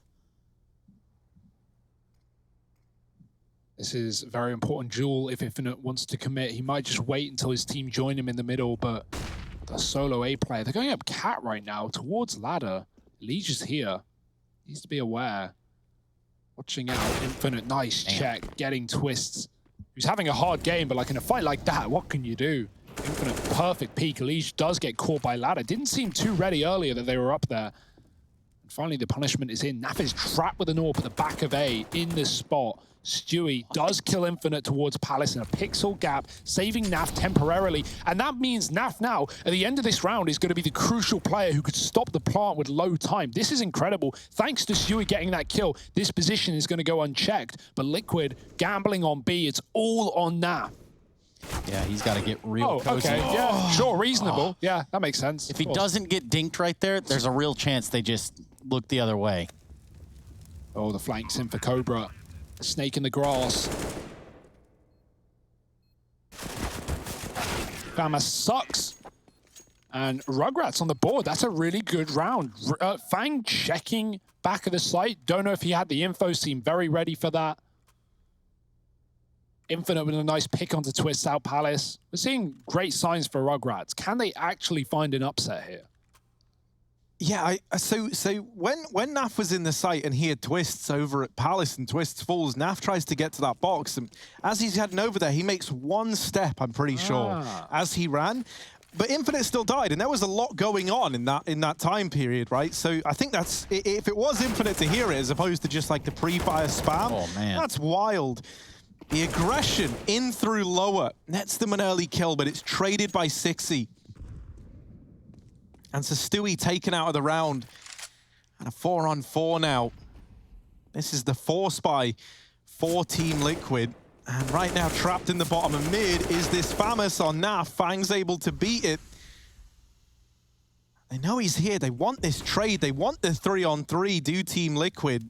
This is a very important duel if Infinite wants to commit. He might just wait until his team join him in the middle, but the solo A player, they're going up Cat right now towards ladder. Liege is here. Needs to be aware. Watching out, Infinite, nice check, getting twists. He's having a hard game, but like in a fight like that, what can you do? Infinite, perfect peek. Liege does get caught by ladder. Didn't seem too ready earlier that they were up there. And finally, the punishment is in. Naf is trapped with an AWP at the back of A in this spot. Stewie does kill Infinite towards Palace in a pixel gap, saving Naf temporarily. And that means Naf now, at the end of this round, is going to be the crucial player who could stop the plant with low time. This is incredible. Thanks to Stewie getting that kill, this position is going to go unchecked. But Liquid gambling on B, it's all on Naf. Yeah, he's got to get real cozy. Okay, yeah, sure, reasonable. Yeah, that makes sense. If he doesn't get dinked right there, there's a real chance they just look the other way. Oh, the flanks in for Cobra. Snake in the grass. Fama sucks. And Rugratz on the board. That's a really good round. Fang checking back of the site. Don't know if he had the info. Seemed very ready for that. Infinite with a nice pick onto Twist out Palace. We're seeing great signs for Rugratz. Can they actually find an upset here? Yeah, so when Naf was in the site and he had Twists over at Palace and Twists falls, Naf tries to get to that box, and as he's heading over there, he makes one step, I'm pretty sure, as he ran. But Infinite still died, and there was a lot going on in that time period, right? So I think that's, if it was Infinite to hear it as opposed to just like the pre-fire spam, oh, man. That's wild. The aggression in through lower nets them an early kill, but it's traded by Sixy. And so Stewie taken out of the round. And a 4-on-4 now. This is the force by 4 Team Liquid. And right now, trapped in the bottom of mid is this Famous on Naf. Fang's able to beat it. They know he's here. They want this trade. They want the 3-on-3, do Team Liquid.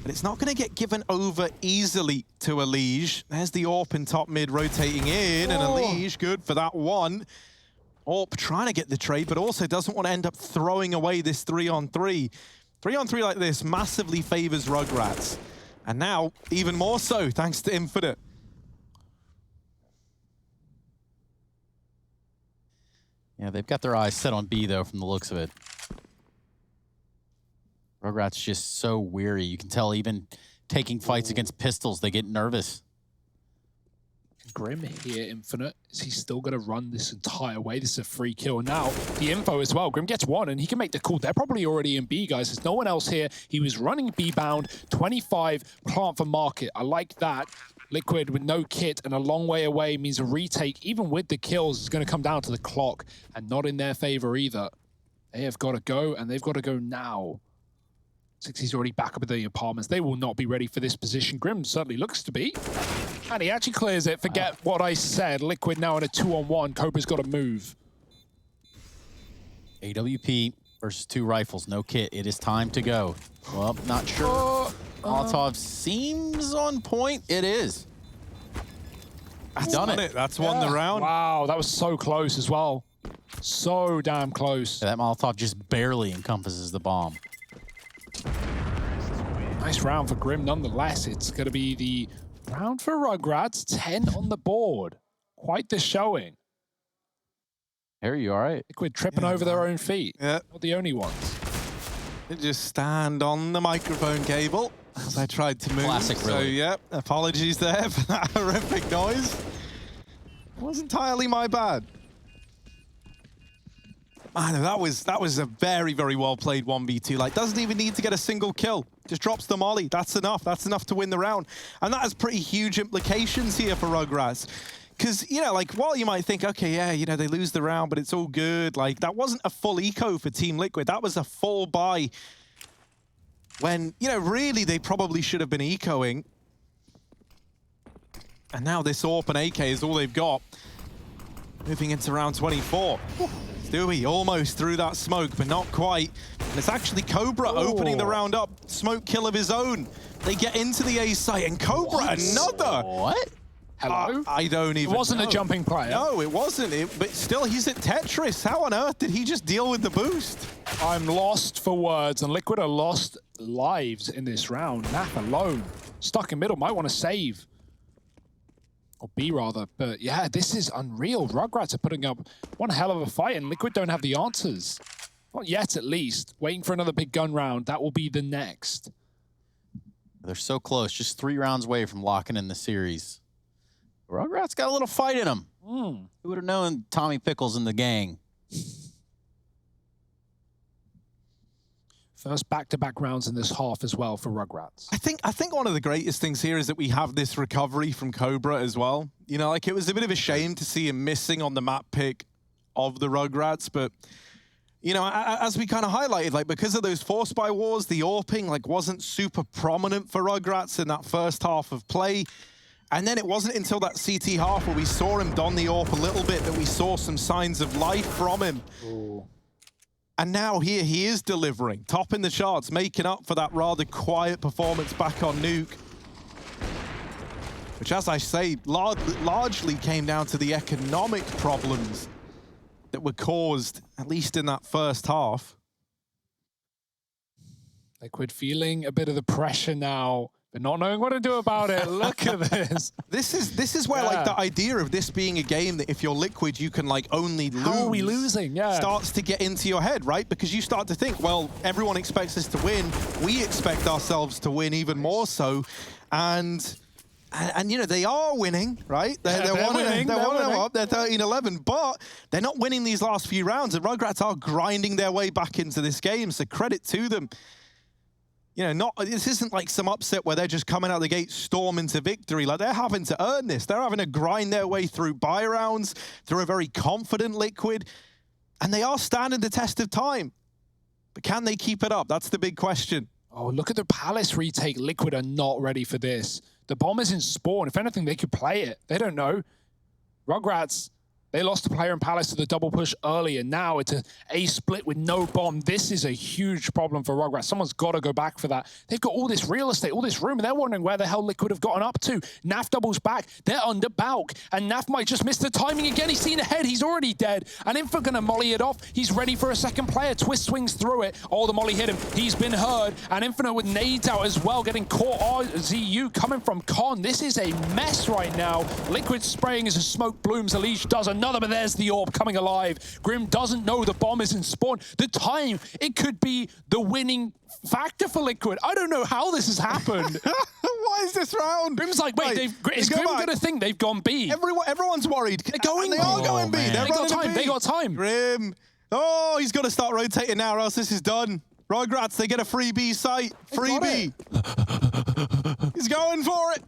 But it's not going to get given over easily to Liege. There's the AWP in top mid rotating in. And Liege, good for that one. AWP trying to get the trade, but also doesn't want to end up throwing away this 3-on-3. 3-on-3 like this massively favors Rugratz. And now, even more so, thanks to Infinite. Yeah, they've got their eyes set on B, though, from the looks of it. Rugratz just so weary. You can tell even taking fights against pistols, they get nervous. Grim here, Infinite. Is he still going to run this entire way? This is a free kill. Now, the info as well. Grim gets one, and he can make the call. They're probably already in B, guys. There's no one else here. He was running B-bound, 25, plant for market. I like that. Liquid with no kit and a long way away means a retake, even with the kills, is going to come down to the clock, and not in their favor either. They have got to go, and they've got to go now. Sixty's already back up at the apartments. They will not be ready for this position. Grim certainly looks to be. And he actually clears it. Forget what I said. Liquid now in a 2-on-1. Cobra's got to move. AWP versus 2 rifles, no kit. It is time to go. Well, not sure. Molotov seems on point. It is. That's done it. That's won the round. Wow, that was so close as well. So damn close. That Molotov just barely encompasses the bomb. Nice round for Grim nonetheless. It's going to be the round for Rugratz. 10 on the board. Quite the showing. Harry, you all right? Liquid tripping over their own feet. Yeah. Not the only ones. They just stand on the microphone cable as I tried to move. Classic, So, really. yeah, apologies there for that horrific noise. It wasn't entirely my bad. Man, that was a very, very well played 1v2. Like, doesn't even need to get a single kill. Just drops the molly. That's enough. That's enough to win the round. And that has pretty huge implications here for Rugratz. Because, you know, like, while you might think, okay, yeah, you know, they lose the round, but it's all good. Like, that wasn't a full eco for Team Liquid. That was a full buy when, you know, really they probably should have been ecoing. And now this AWP and AK is all they've got. Moving into round 24. Stewie almost through that smoke, but not quite. And it's actually Cobra opening the round up. Smoke kill of his own. They get into the A site, and Cobra another. What? Hello? I don't even It wasn't know. a jumping player. No, it wasn't. But still, he's at Tetris. How on earth did he just deal with the boost? I'm lost for words, and Liquid are lost lives in this round. Naf alone. Stuck in middle, might want to save. Or B rather, but yeah, this is unreal. Rugratz are putting up one hell of a fight, and Liquid don't have the answers. Not yet, at least. Waiting for another big gun round. That will be the next. They're so close, just 3 rounds away from locking in the series. Rugratz got a little fight in them. Who would have known Tommy Pickles and the gang? First back-to-back rounds in this half as well for Rugratz. I think one of the greatest things here is that we have this recovery from Cobra as well. You know, like, it was a bit of a shame to see him missing on the map pick of the Rugratz, but, you know, as we kind of highlighted, like, because of those force buy wars, the AWPing, like, wasn't super prominent for Rugratz in that first half of play. And then it wasn't until that CT half where we saw him don the AWP a little bit that we saw some signs of life from him. Ooh. And now here he is delivering, topping the charts, making up for that rather quiet performance back on Nuke. Which, as I say, largely came down to the economic problems that were caused, at least in that first half. Liquid feeling a bit of the pressure now, but not knowing what to do about it. Look at this. This is where, like, the idea of this being a game that if you're Liquid, you can, like, only lose. How are we losing? Yeah. Starts to get into your head, right? Because you start to think, well, everyone expects us to win. We expect ourselves to win even more so. And you know, they are winning, right? They're winning. They're 1-0 up. They're 13-11, but they're not winning these last few rounds. And Rugratz are grinding their way back into this game, so credit to them. You know, this isn't like some upset where they're just coming out the gate, storm into victory. Like, they're having to earn this. They're having to grind their way through buy rounds, through a very confident Liquid, and they are standing the test of time. But can they keep it up? That's the big question. Oh, look at the Palace retake. Liquid are not ready for this. The bomb is in spawn. If anything, they could play it. They don't know. Rugratz, they lost a player in Palace to the double push earlier. Now it's a split with no bomb. This is a huge problem for Rugratz. Someone's got to go back for that. They've got all this real estate, all this room, and they're wondering where the hell Liquid have gotten up to. Naf doubles back. They're under Balk, and Naf might just miss the timing again. He's seen ahead. He's already dead. And Infa gonna molly it off. He's ready for a second player. Twist swings through it. Oh, the molly hit him. He's been heard. And Infinite with nades out as well, getting caught. RZU coming from Con. This is a mess right now. Liquid spraying as the smoke blooms. Alish does another, but there's the AWP coming alive. Grim doesn't know the bomb is in spawn. The time, it could be the winning factor for Liquid. I don't know how this has happened. What is this round? Grim's like, wait, is Grim going to think they've gone B? Everyone's worried. They're going They are B. going B. Man. They're They got running time. B. They got time. Grim. Oh, he's got to start rotating now or else this is done. Rugratz, they get a free B site. Free B. He's going for it.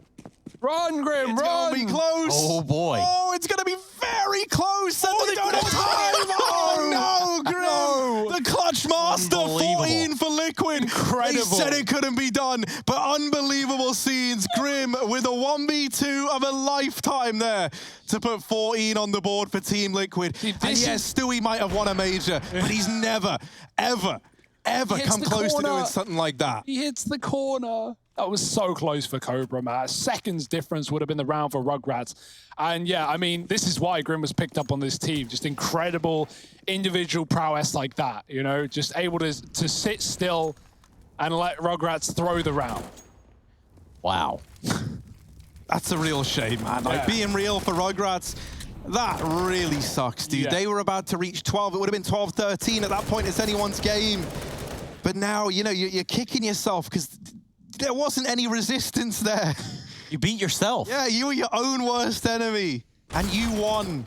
Run, Grim, It's run! going to be close. Oh, boy. Oh, it's going to be very close. Oh, they they don't got have time. Oh, no, Grim. No. The clutch master, Unbelievable. 14 for Liquid. Incredible. They said it couldn't be done, but Unbelievable scenes. Grim with a 1v2 of a lifetime there to put 14 on the board for Team Liquid. And yes, Stewie might have won a major, but he's never, ever come close to doing something like that. He hits the corner. That was so close for Cobra, man. A second's difference would have been the round for Rugratz. And yeah, I mean, this is why Grim was picked up on this team. Just incredible individual prowess like that, you know, just able to sit still and let Rugratz throw the round. Wow. That's a real shame, man. Like, being real for Rugratz, that really sucks, dude. Yeah. They were about to reach 12. It would have been 12-13. At that point, it's anyone's game. But now, you know, you're kicking yourself because there wasn't any resistance there. You beat yourself. Yeah, you were your own worst enemy. And you won.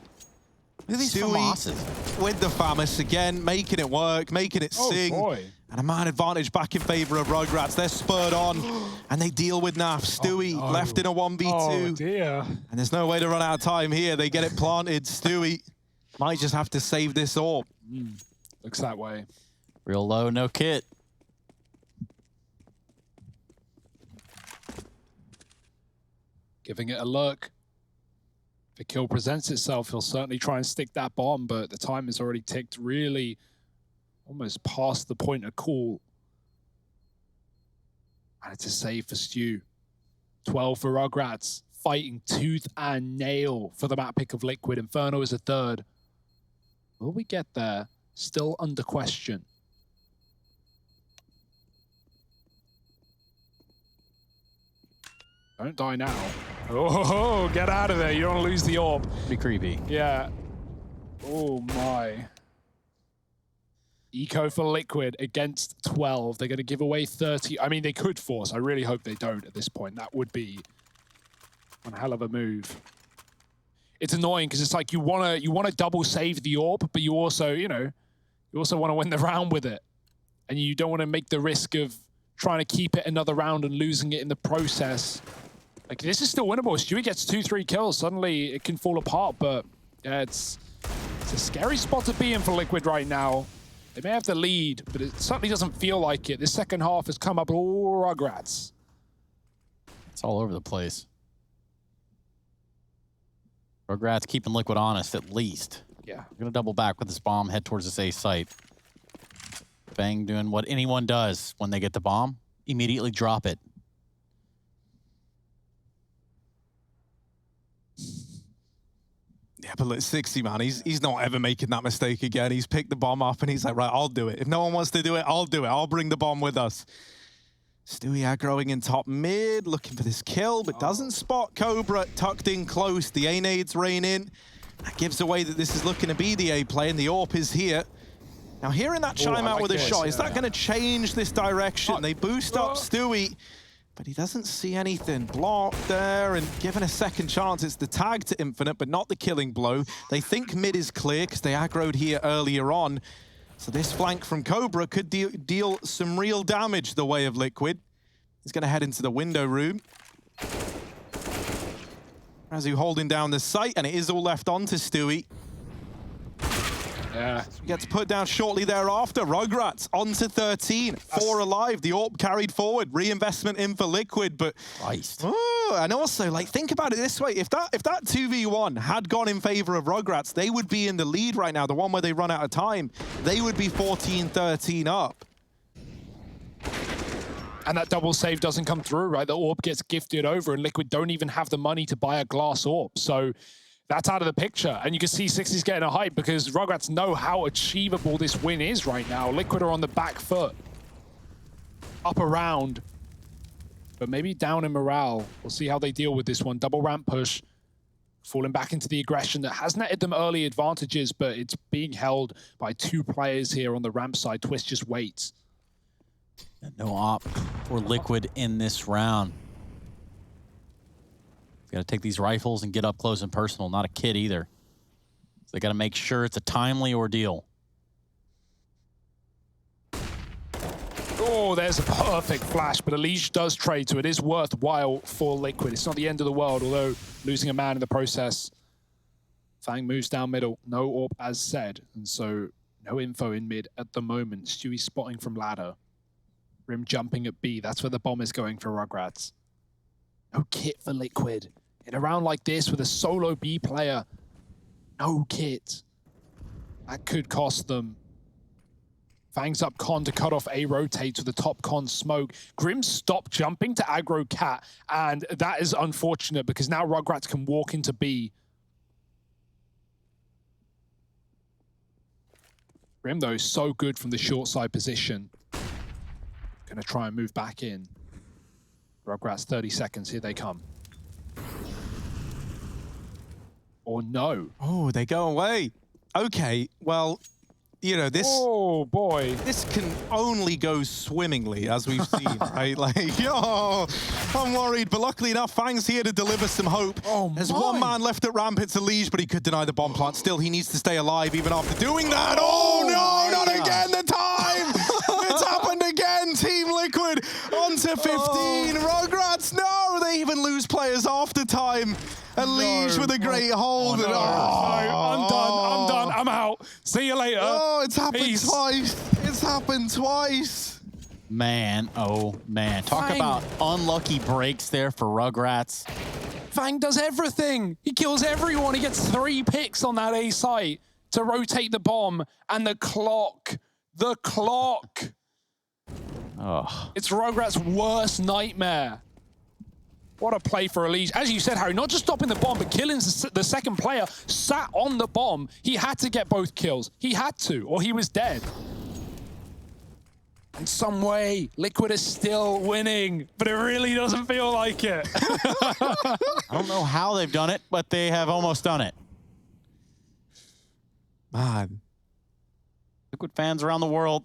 Look at these Stewie FAMASes. with the FAMAS again, making it work, making it sing. Boy. And a man advantage back in favor of Rugratz. They're spurred on, and they deal with Naf. Stewie left in a 1v2. Oh, dear. And there's no way to run out of time here. They get it planted. Stewie might just have to save this orb. Looks that way. Real low, no kit. Giving it a look. If a kill presents itself, he'll certainly try and stick that bomb, but the time has already ticked really almost past the point of call. And it's a save for Stu. 12 for Rugratz, fighting tooth and nail for the map pick of Liquid. Inferno is a third. Will we get there? Still under question. Don't die now. Oh, get out of there. You don't want to lose the orb. Be creepy. Yeah. Oh, my. Eco for Liquid against 12. They're going to give away 30. I mean, they could force. I really hope they don't at this point. That would be one hell of a move. It's annoying because it's like you want to double save the orb, but you also, you know, you also want to win the round with it. And you don't want to make the risk of trying to keep it another round and losing it in the process. Like, this is still winnable. Stewie gets 2-3 kills. Suddenly, it can fall apart, but yeah, it's a scary spot to be in for Liquid right now. They may have the lead, but it certainly doesn't feel like it. This second half has come up all Rugratz. It's all over the place. Rugratz keeping Liquid honest, at least. Yeah. We're going to double back with this bomb, head towards this A site. Bang doing what anyone does when they get the bomb. Immediately drop it. Yeah, but look, 60, man, he's not ever making that mistake again. He's picked the bomb up and he's like, right, I'll do it. If no one wants to do it, I'll do it. I'll bring the bomb with us. Stewie aggroing in top mid, looking for this kill, but doesn't spot Cobra tucked in close. The A-nades rain in. That gives away that this is looking to be the A play, and the AWP is here. Now, hearing that chime out with a shot, is that going to change this direction? They boost up Stewie, but he doesn't see anything. Blocked there and given a second chance. It's the tag to Infinite, but not the killing blow. They think mid is clear because they aggroed here earlier on. So this flank from Cobra could deal some real damage the way of Liquid. He's going to head into the window room. Razu holding down the site, and it is all left on to Stewie. Yeah. He gets put down shortly thereafter. Rugratz on to 13. 4 alive. The AWP carried forward. Reinvestment in for Liquid, but... Christ. Oh, and also, like, think about it this way. If that 2v1 had gone in favor of Rugratz, they would be in the lead right now, the one where they run out of time. They would be 14-13 up. And that double save doesn't come through, right? The AWP gets gifted over, and Liquid don't even have the money to buy a glass AWP. So that's out of the picture. And you can see 60's getting a hype because Rugratz know how achievable this win is right now. Liquid are on the back foot. Up around, but maybe down in morale. We'll see how they deal with this one. Double ramp push, falling back into the aggression that has netted them early advantages, but it's being held by 2 players here on the ramp side. Twist just waits. No op for Liquid in this round. Got to take these rifles and get up close and personal. Not a kid either. So they got to make sure it's a timely ordeal. Oh, there's a perfect flash, but Elige does trade, so it is worthwhile for Liquid. It's not the end of the world, although losing a man in the process. Fang moves down middle. No AWP as said, and so no info in mid at the moment. Stewie spotting from ladder. Grim jumping at B. That's where the bomb is going for Rugratz. No kit for Liquid. In a round like this with a solo B player, no kit. That could cost them. Fangs up Con to cut off A rotate to the top Con smoke. Grim stopped jumping to aggro Cat, and that is unfortunate because now Rugratz can walk into B. Grim, though, is so good from the short side position. Gonna try and move back in. Rugratz, 30 seconds, here they come. Or no. Oh, they go away. Okay, well, you know, this... Oh, boy. This can only go swimmingly, as we've seen, right? Like, oh, I'm worried, but luckily enough, Fang's here to deliver some hope. Oh, There's one man left at ramp, it's Elige, but he could deny the bomb plant. Still, he needs to stay alive even after doing that. Oh, no, not again, the time! It's happened again, Team Liquid onto 15. Rugratz, no, they even lose players after time. Elige with a great hold. No, I'm done, I'm out. See you later. Oh, it's happened Peace. twice. It's happened twice. Man, oh man. Talk Fang. about unlucky breaks there for Rugratz. Fang does everything. He kills everyone. He gets 3 picks on that A site to rotate the bomb. And the clock. Oh. It's Rugrat's worst nightmare. What a play for Elige. As you said, Harry, not just stopping the bomb, but killing the second player sat on the bomb. He had to get both kills. He had to, or he was dead. In some way, Liquid is still winning, but it really doesn't feel like it. I don't know how they've done it, but they have almost done it. Man. Liquid fans around the world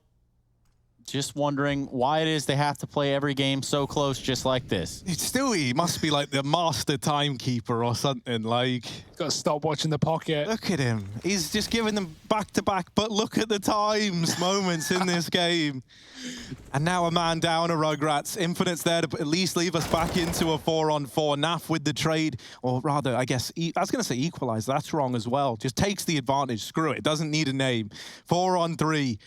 just wondering why it is they have to play every game so close just like this. Stewie must be like the master timekeeper or something. Like, Got to stop watching the pocket. look at him. He's just giving them back-to-back, but look at the times moments in this game. And now a man down, a Rugratz. Infinite's there to at least leave us back into a 4-on-4. Naf with the trade, or rather, I guess, I was going to say equalize. That's wrong as well. Just takes the advantage. Screw it. It doesn't need a name. 4-on-3.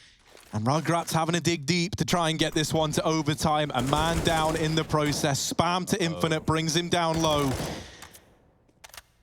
And Rugratz having to dig deep to try and get this one to overtime. A man down in the process. Spam to Infinite brings him down low.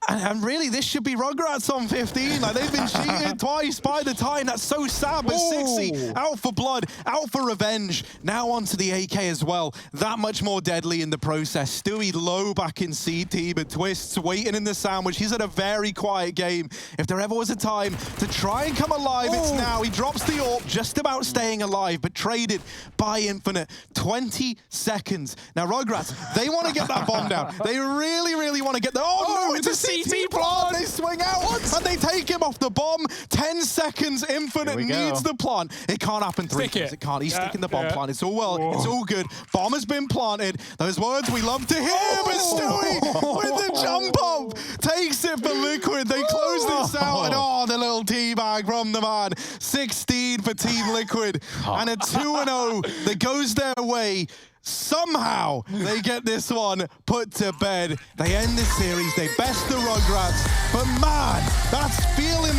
And really, this should be Rugratz on 15. Like, they've been cheated twice by the time. That's so sad. But 60 out for blood, out for revenge. Now onto the AK as well. That much more deadly in the process. Stewie low back in CT, but Twists waiting in the sandwich. He's had a very quiet game. If there ever was a time to try and come alive, it's now. He drops the AWP, just about staying alive, but traded by Infinite. 20 seconds. Now, Rugratz, they want to get that bomb down. They really, really want to get the... Oh, no, it's a CT plant. They swing out and they take him off the bomb. 10 seconds. Infinite needs the plant. It can't happen 3 times. It can't. He's sticking the bomb plant. It's all well. It's all good. Bomb has been planted. Those words we love to hear. But Stewie with the jump up takes it for Liquid. They close this out. And the little teabag from the man. 16 for Team Liquid. And a 2-0 that goes their way. Somehow they get this one put to bed. They end this series. They best the Rugratz. But man, that's feeling